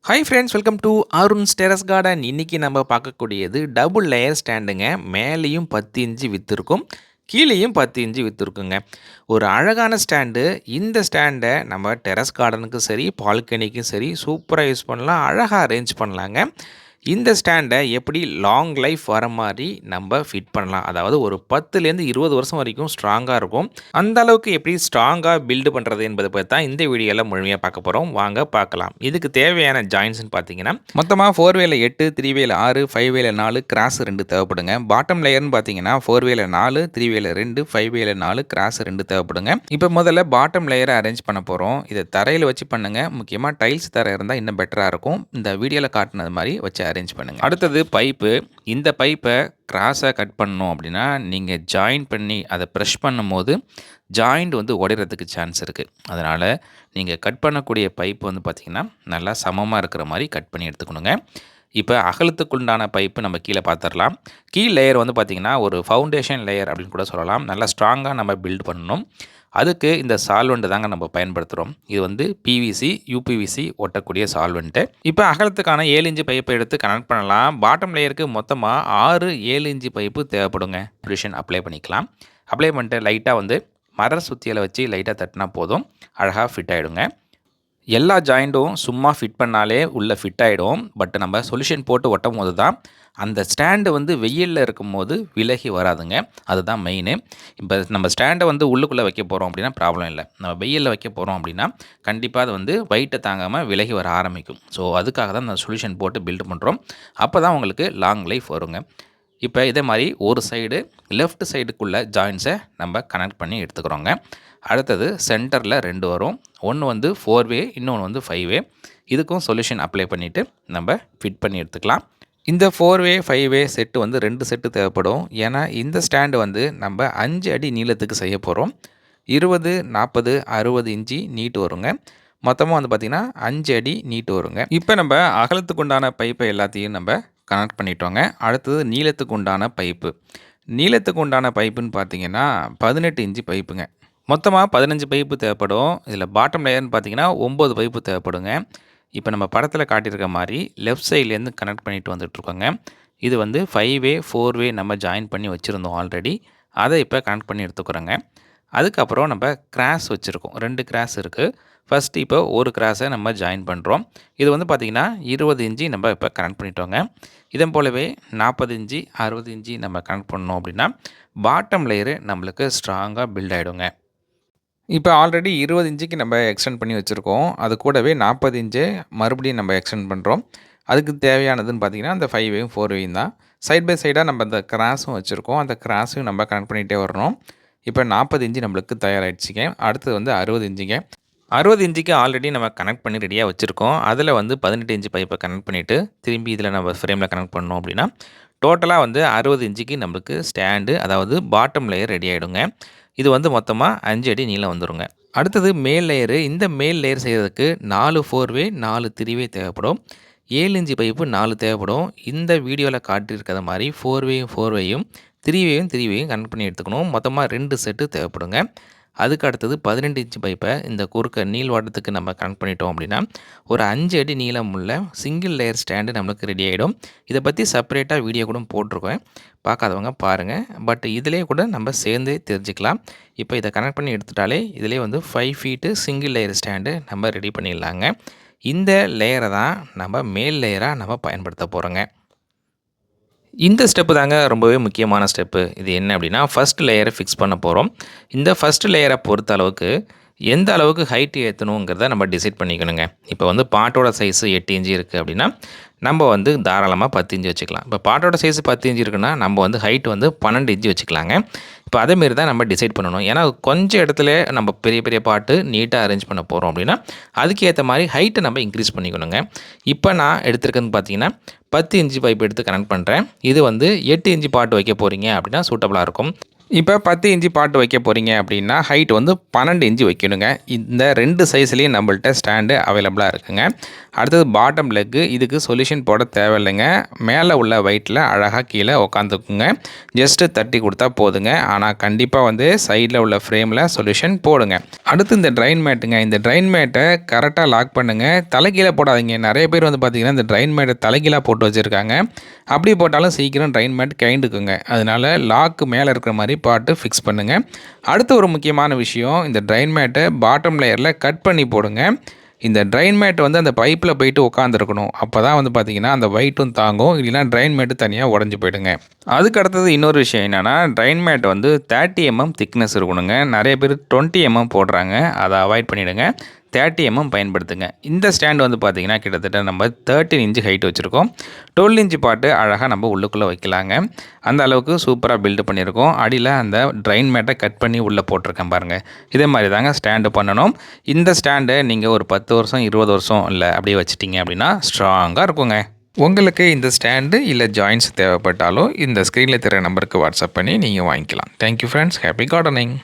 Hi friends, welcome to Arun's terrace garden. இன்றைக்கி நம்ம பார்க்கக்கூடியது டபுள் லேயர் ஸ்டாண்டுங்க. மேலேயும் 10 இன்ச்சு வித்து இருக்கும், கீழேயும் 10 இன்ச்சு வித்து இருக்குங்க. ஒரு அழகான ஸ்டாண்டு. இந்த ஸ்டாண்டை நம்ம டெரஸ் கார்டனுக்கும் சரி, பால்கனிக்கும் சரி சூப்பராக யூஸ் பண்ணலாம், அழகாக அரேஞ்ச் பண்ணலாங்க. இந்த ஸ்டாண்டை எப்படி லாங் லைஃப் வர மாதிரி நம்ம ஃபிட் பண்ணலாம், அதாவது ஒரு 10லேருந்து 20 வருஷம் வரைக்கும் ஸ்ட்ராங்காக இருக்கும். அந்த அளவுக்கு எப்படி ஸ்ட்ராங்காக பில்டு பண்ணுறது என்பதை பற்றி தான் இந்த வீடியோவில் முழுமையாக பார்க்க போகிறோம். வாங்க பார்க்கலாம். இதுக்கு தேவையான ஜாயின்ஸ்னு பார்த்தீங்கன்னா மொத்தமாக 4வேல 8, 3வேல 6, 5வேல 4, கிராஸ் 2 தேவைப்படுங்க. பாட்டம் லேயர்னு பார்த்தீங்கன்னா 4வேல 4, 3வேல 2, 5வேல 4, கிராஸ் 2 தேவைப்படுங்க. இப்போ முதல்ல பாட்டம் லேயரை அரேஞ்ச் பண்ண போகிறோம். இதை தரையில் வச்சு பண்ணுங்கள். முக்கியமாக டைல்ஸ் தரை இருந்தால் இன்னும் பெட்டராக இருக்கும். இந்த வீடியோவில் காட்டினது மாதிரி வச்சு அரேஞ்ச் பண்ணுங்கள். அடுத்தது பைப்பு. இந்த பைப்பை கிராஸாக கட் பண்ணணும் அப்படின்னா நீங்கள் ஜாயின் பண்ணி அதை ப்ரெஷ் பண்ணும்போது ஜாயிண்ட் வந்து உடையிறதுக்கு சான்ஸ் இருக்குது. அதனால் நீங்கள் கட் பண்ணக்கூடிய பைப்பு வந்து பார்த்திங்கன்னா நல்லா சமமாக இருக்கிற மாதிரி கட் பண்ணி எடுத்துக்கணுங்க. இப்போ அகலத்துக்குண்டான பைப்பு நம்ம கீழே பார்த்துடலாம். கீழ் லேயர் வந்து பார்த்திங்கன்னா ஒரு ஃபவுண்டேஷன் லேயர் அப்படின்னு கூட சொல்லலாம். நல்லா ஸ்ட்ராங்காக நம்ம பில்ட் பண்ணணும். அதுக்கு இந்த சால்வெண்ட்டு தாங்க நம்ம பயன்படுத்துகிறோம். இது வந்து பிவிசி, யூபிவிசி ஒட்டக்கூடிய சால்வெண்ட்டு. இப்போ அகலத்துக்கான 7 இன்ச்சு பைப்பை எடுத்து கனெக்ட் பண்ணலாம். பாட்டம் லேயருக்கு மொத்தமாக 6 7 இன்ச்சு பைப்பு தேவைப்படுங்க. பொசிஷன் அப்ளை பண்ணிக்கலாம். அப்ளை பண்ணிட்டு லைட்டாக வந்து மர சுத்தியில் வச்சு லைட்டாக தட்டினா போதும், அழகாக ஃபிட் ஆகிடுங்க. எல்லா ஜாயிண்ட்டும் சும்மா ஃபிட் பண்ணாலே உள்ளே ஃபிட் ஆகிடும். பட் நம்ம சொல்யூஷன் போட்டு ஒட்டும் போது தான் அந்த ஸ்டாண்டு வந்து வெயிலில் இருக்கும்போது விலகி வராதுங்க. அதுதான் மெயினு. இப்போ நம்ம ஸ்டாண்டை வந்து உள்ளுக்குள்ளே வைக்க போகிறோம் அப்படின்னா ப்ராப்ளம் இல்லை. நம்ம வெயிலில் வைக்க போகிறோம் அப்படின்னா கண்டிப்பாக அது வந்து வெயிட்டை தாங்காமல் விலகி வர ஆரம்பிக்கும். ஸோ அதுக்காக தான் அந்த சொல்யூஷன் போட்டு பில்ட் பண்ணுறோம். அப்போ தான் உங்களுக்கு லாங் லைஃப் வருங்க. இப்போ இதே மாதிரி ஒரு சைடு லெஃப்ட் சைடுக்குள்ளே ஜாயின்ஸை நம்ம கனெக்ட் பண்ணி எடுத்துக்கிறோங்க. அடுத்தது சென்டரில் 2 வரும். ஒன்று வந்து 4வே, இன்னொன்று வந்து 5வே. இதுக்கும் சொல்யூஷன் அப்ளை பண்ணிவிட்டு நம்ம ஃபிட் பண்ணி எடுத்துக்கலாம். இந்த 4வே 5வே செட்டு வந்து 2 செட்டு தேவைப்படும். ஏன்னா இந்த ஸ்டாண்டு வந்து நம்ம 5 அடி நீளத்துக்கு செய்ய போகிறோம். 20, 40, 60 இன்ச்சு நீட்டு வருங்க. மொத்தமாக வந்து பார்த்திங்கன்னா 5 அடி நீட்டு வருங்க. இப்போ நம்ம அகலத்துக்கு உண்டான பைப்பை எல்லாத்தையும் நம்ம கனெக்ட் பண்ணிட்டோங்க. அடுத்தது நீளத்துக்கு உண்டான பைப்பு. நீளத்துக்கு உண்டான பைப்புன்னு பார்த்தீங்கன்னா 18 இன்ச்சு பைப்புங்க. மொத்தமாக 15 பைப்பு தேவைப்படும். இதில் பாட்டம் லேயர்னு பார்த்தீங்கன்னா 9 பைப்பு தேவைப்படுங்க. இப்போ நம்ம படத்தில் காட்டியிருக்க மாதிரி லெஃப்ட் சைட்லேருந்து கனெக்ட் பண்ணிட்டு வந்துட்டுருக்கோங்க. இது வந்து 5வே 4வே நம்ம ஜாயின் பண்ணி வச்சுருந்தோம் ஆல்ரெடி. அதை இப்போ கனெக்ட் பண்ணி எடுத்துக்கிறோங்க. அதுக்கப்புறம் நம்ம கிராஸ் வச்சுருக்கோம். 2 கிராஸ் இருக்குது. ஃபஸ்ட்டு இப்போ ஒரு கிராஸை நம்ம ஜாயின் பண்ணுறோம். இது வந்து பார்த்திங்கன்னா 20 இன்ச்சு நம்ம இப்போ கனெக்ட் பண்ணிட்டோங்க. இதன் போலவே 40 இன்ச்சு 60 இன்ச்சு நம்ம கனெக்ட் பண்ணோம் அப்படின்னா பாட்டம் லேயரு நம்மளுக்கு ஸ்ட்ராங்காக பில்ட் ஆகிடுங்க. இப்போ ஆல்ரெடி 20 இன்ச்சுக்கு நம்ம எக்ஸ்டெண்ட் பண்ணி வச்சுருக்கோம். அது கூடவே 40 இன்ச்சு மறுபடியும் நம்ம எக்ஸ்டெண்ட் பண்ணுறோம். அதுக்கு தேவையானதுன்னு பார்த்திங்கன்னா அந்த 5வேயும் 4வேயும் தான். சைட் பை சைடாக நம்ம அந்த கிராஸும் வச்சுருக்கோம். அந்த கிராஸையும் நம்ம கனெக்ட் பண்ணிகிட்டே வரணும். இப்போ 40 இன்ச்சு நம்மளுக்கு தயாராகிடுச்சிங்க. அடுத்தது வந்து 60 இன்ச்சுங்க. 60 இன்ச்சுக்கு ஆல்ரெடி நம்ம கனெக்ட் பண்ணி ரெடியாக வச்சுருக்கோம். அதில் வந்து 18 இன்ச்சு பைப்பை கனெக்ட் பண்ணிவிட்டு திரும்பி இதில் நம்ம ஃப்ரேமில் கனெக்ட் பண்ணோம் அப்படின்னா டோட்டலாக வந்து 60 இன்ச்சுக்கு நம்மளுக்கு ஸ்டாண்டு, அதாவது பாட்டம் லேயர் ரெடி ஆகிடுங்க. இது வந்து மொத்தமாக 5 அடி நீளம் வந்துடுங்க. அடுத்தது மேல் லேயரு. இந்த மேல் லேயர் செய்கிறதுக்கு 4 4வே 4 3வே தேவைப்படும். 7 இன்ச்சு பைப்பு 4 தேவைப்படும். இந்த வீடியோவில் காட்டியிருக்கிற மாதிரி 4வேயும் 4வேயும் 3வேயும் கனெக்ட் பண்ணி எடுத்துக்கணும். மொத்தமாக 2 செட்டு தேவைப்படுங்க. அதுக்கு அடுத்தது 18 இன்ச்சு பைப்பை இந்த குறுக்க நீள்வாட்டத்துக்கு நம்ம கனெக்ட் பண்ணிட்டோம் அப்படின்னா ஒரு 5 அடி நீளம் உள்ள சிங்கிள் லேயர் ஸ்டாண்டு நம்மளுக்கு ரெடி ஆகிடும். இதை பற்றி செப்பரேட்டாக வீடியோ கூட போட்டிருக்கேன், பார்க்காதவங்க பாருங்கள். பட் இதிலே கூட நம்ம சேர்ந்தே தெரிஞ்சுக்கலாம். இப்போ இதை கனெக்ட் பண்ணி எடுத்துட்டாலே இதிலே வந்து 5 ஃபீட்டு சிங்கிள் லேயர் ஸ்டாண்டு நம்ம ரெடி பண்ணிடலாங்க. இந்த லேயரை தான் நம்ம மேல் லேயராக நம்ம பயன்படுத்த போகிறோங்க. இந்த ஸ்டெப்பு தாங்க ரொம்பவே முக்கியமான ஸ்டெப்பு. இது என்ன அப்படின்னா ஃபஸ்ட் லேயரை ஃபிக்ஸ் பண்ண போகிறோம். இந்த ஃபஸ்ட் லேயரை பொறுத்த அளவுக்கு எந்த அளவுக்கு ஹைட்டு ஏற்றணுங்கிறத நம்ம டிசைட் பண்ணிக்கணுங்க. இப்போ வந்து பாட்டோட சைஸு 8 இன்ச்சு இருக்குது அப்படின்னா நம்ம வந்து தாராளமாக 10 இன்ச்சு வச்சுக்கலாம். இப்போ பாட்டோட சைஸு 10 இன்ச்சு இருக்குன்னா நம்ம வந்து ஹைட் வந்து 12 இன்ச்சு வச்சுக்கலாங்க. இப்போ அதேமாரி தான் நம்ம டிசைட் பண்ணணும். ஏன்னா கொஞ்சம் இடத்துல நம்ம பெரிய பெரிய பாட்டு நீட்டாக அரேஞ்ச் பண்ண போகிறோம் அப்படின்னா அதுக்கு ஏற்ற மாதிரி ஹைட்டை நம்ம இன்க்ரீஸ் பண்ணிக்கணுங்க. இப்போ நான் எடுத்துருக்கேன்னு பார்த்தீங்கன்னா 10 இன்ச்சு பைப் எடுத்து கனெக்ட் பண்ணுறேன். இது வந்து 8 இன்ச்சு பாட்டு வைக்க போகிறீங்க அப்படின்னா சூட்டபுளாக இருக்கும். இப்போ 10 இன்ச்சு பாட்டு வைக்க போகிறீங்க அப்படின்னா ஹைட் வந்து 12 இன்ச்சு வைக்கணுங்க. இந்த 2 சைஸ்லேயும் நம்மள்ட்ட ஸ்டாண்டு அவைலபிளாக இருக்குங்க. அடுத்தது பாட்டம் லெக்கு, இதுக்கு சொல்யூஷன் போட தேவையில்லைங்க. மேலே உள்ள வெயிட்டில் அழகாக கீழே உக்காந்துக்குங்க. ஜஸ்ட்டு தட்டி கொடுத்தா போதுங்க. ஆனால் கண்டிப்பாக வந்து சைடில் உள்ள ஃப்ரேமில் சொல்யூஷன் போடுங்க. அடுத்து இந்த ட்ரைன் மேட்டுங்க. இந்த ட்ரைன் மேட்டை கரெக்டாக லாக் பண்ணுங்கள். தலைகீழே போடாதீங்க. நிறைய பேர் வந்து பார்த்திங்கன்னா இந்த ட்ரைன் மேட்டை தலைகீழாக போட்டு வச்சுருக்காங்க. அப்படி போட்டாலும் சீக்கிரம் ட்ரைன் மேட் கழண்டுக்குங்க. அதனால் லாக்கு மேலே இருக்கிற மாதிரி பாட்டு ஃபிக்ஸ் பண்ணுங்கள். அடுத்த ஒரு முக்கியமான விஷயம், இந்த ட்ரைன் மேட்டை பாட்டம் லேயரில் கட் பண்ணி போடுங்க. இந்த ட்ரைன் மேட் வந்து அந்த பைப்பில் போயிட்டு உட்காந்துருக்கணும். அப்போ தான் வந்து பார்த்திங்கன்னா அந்த வெயிட்டும் தாங்கும். இல்லைனா ட்ரைன் மேட்டு தனியாக உடஞ்சி போயிடுங்க. அதுக்கு அடுத்தது இன்னொரு விஷயம் என்னென்னா, ட்ரைன் மேட் வந்து 30 mm திக்னஸ் இருக்கணுங்க. நிறைய பேர் 20 mm போடுறாங்க. அதை அவாய்ட் பண்ணிவிடுங்க. 30 mm பயன்படுத்துங்க. இந்த ஸ்டாண்ட் வந்து பார்த்திங்கன்னா கிட்டத்தட்ட நம்ம 13 இன்ச்சு ஹைட் வச்சுருக்கோம். 12 இன்ச்சு பாட்டு அழகாக நம்ம உள்ளுக்குள்ளே வைக்கலாங்க. அந்த அளவுக்கு சூப்பராக பில்டு பண்ணியிருக்கோம். அடியில் அந்த ட்ரைன் மேட்டை கட் பண்ணி உள்ளே போட்டிருக்கேன் பாருங்கள். இதே மாதிரி தாங்க ஸ்டாண்டு பண்ணணும். இந்த ஸ்டாண்டை நீங்கள் ஒரு 10 வருஷம் 20 வருஷம் இல்லை அப்படியே வச்சிட்டிங்க அப்படின்னா ஸ்ட்ராங்காக இருக்குங்க. உங்களுக்கு இந்த ஸ்டாண்டு இல்லை ஜாயின்ஸ் தேவைப்பட்டாலும் இந்த ஸ்க்ரீனில் தெரிய நம்பருக்கு வாட்ஸ்அப் பண்ணி நீங்கள் வாங்கிக்கலாம். Thank you friends. Happy gardening.